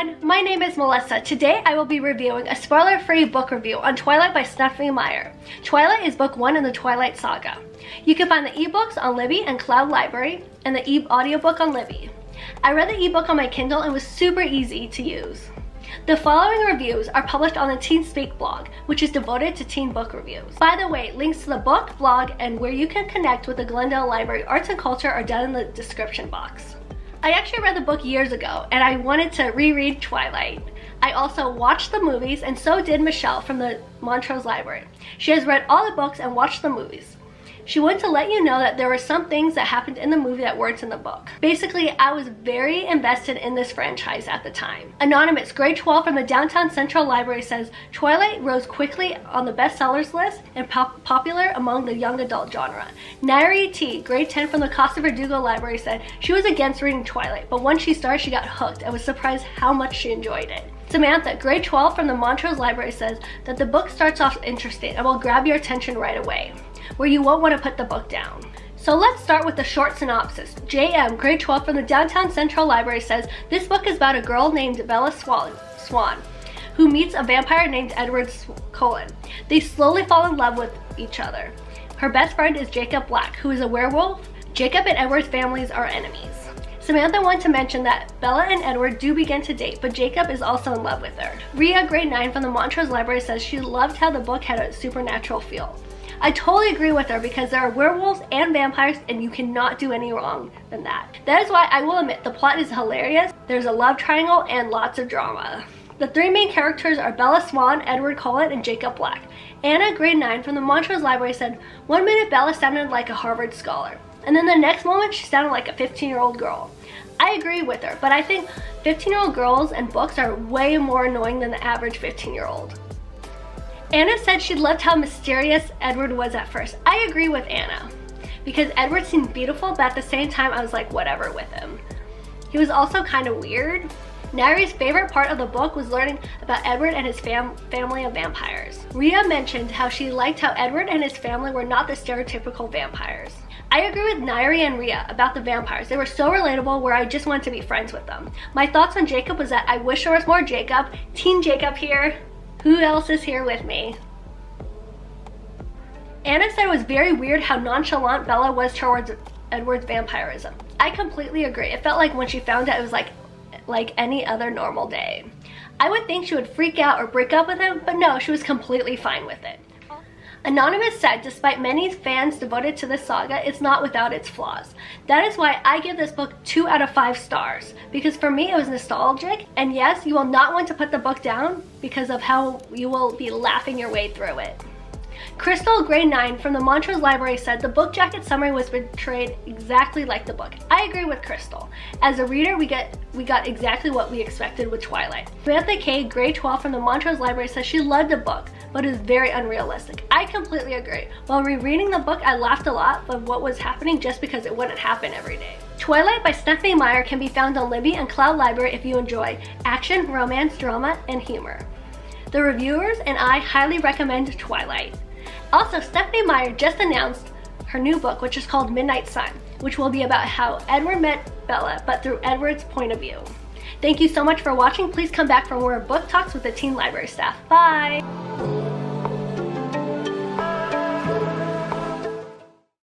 everyone, my name is Melissa. Today I will be reviewing a spoiler-free book review on Twilight by Stephenie Meyer. Twilight is book 1 in the Twilight saga. You can find the ebooks on Libby and Cloud Library and the audiobook on Libby. I read the ebook on my Kindle and it was super easy to use. The following reviews are published on the Teen Speak blog, which is devoted to teen book reviews. By the way, links to the book, blog, and where you can connect with the Glendale Library Arts and Culture are down in the description box. I actually read the book years ago and I wanted to reread Twilight. I also watched the movies and so did Michelle from the Montrose Library. She has read all the books and watched the movies. She wanted to let you know that there were some things that happened in the movie that weren't in the book. Basically, I was very invested in this franchise at the time. Anonymous, grade 12 from the Downtown Central Library says, Twilight rose quickly on the bestsellers list and popular among the young adult genre. NAYRIT, grade 10 from the Costa Verdugo Library said she was against reading Twilight, but once she started, she got hooked and was surprised how much she enjoyed it. Samantha, grade 12 from the Montrose Library says that the book starts off interesting and will grab your attention right away, where you won't want to put the book down. So let's start with the short synopsis. JM, grade 12 from the Downtown Central Library says this book is about a girl named Bella Swan, who meets a vampire named Edward Cullen. They slowly fall in love with each other. Her best friend is Jacob Black, who is a werewolf. Jacob and Edward's families are enemies. Samantha wanted to mention that Bella and Edward do begin to date, but Jacob is also in love with her. Rhea, grade 9 from the Montrose Library says she loved how the book had a supernatural feel. I totally agree with her because there are werewolves and vampires and you cannot do any wrong than that. That is why I will admit the plot is hilarious. There's a love triangle and lots of drama. The three main characters are Bella Swan, Edward Cullen, and Jacob Black. Anna, grade 9 from the Montrose Library said, one minute Bella sounded like a Harvard scholar, and then the next moment she sounded like a 15-year-old girl. I agree with her, but I think 15-year-old girls and books are way more annoying than the average 15-year-old. Anna said she loved how mysterious Edward was at first. I agree with Anna, because Edward seemed beautiful, but at the same time I was like whatever with him. He was also kind of weird. Nairi's favorite part of the book was learning about Edward and his family of vampires. Rhea mentioned how she liked how Edward and his family were not the stereotypical vampires. I agree with Nairi and Rhea about the vampires. They were so relatable where I just wanted to be friends with them. My thoughts on Jacob was that I wish there was more Jacob. Teen Jacob here. Who else is here with me? Anna said it was very weird how nonchalant Bella was towards Edward's vampirism. I completely agree. It felt like when she found out it was like any other normal day. I would think she would freak out or break up with him, but no, she was completely fine with it. Anonymous said, despite many fans devoted to this saga, it's not without its flaws. That is why I give this book 2 out of 5 stars, because for me it was nostalgic, and yes, you will not want to put the book down because of how you will be laughing your way through it. Crystal, grade 9 from the Montrose Library said the book jacket summary was portrayed exactly like the book. I agree with Crystal. As a reader, we got exactly what we expected with Twilight. Samantha K, grade 12 from the Montrose Library says she loved the book, but it is very unrealistic. I completely agree. While rereading the book, I laughed a lot of what was happening just because it wouldn't happen every day. Twilight by Stephenie Meyer can be found on Libby and Cloud Library if you enjoy action, romance, drama, and humor. The reviewers and I highly recommend Twilight. Also, Stephenie Meyer just announced her new book, which is called Midnight Sun, which will be about how Edward met Bella, but through Edward's point of view. Thank you so much for watching. Please come back for more book talks with the Teen Library staff. Bye!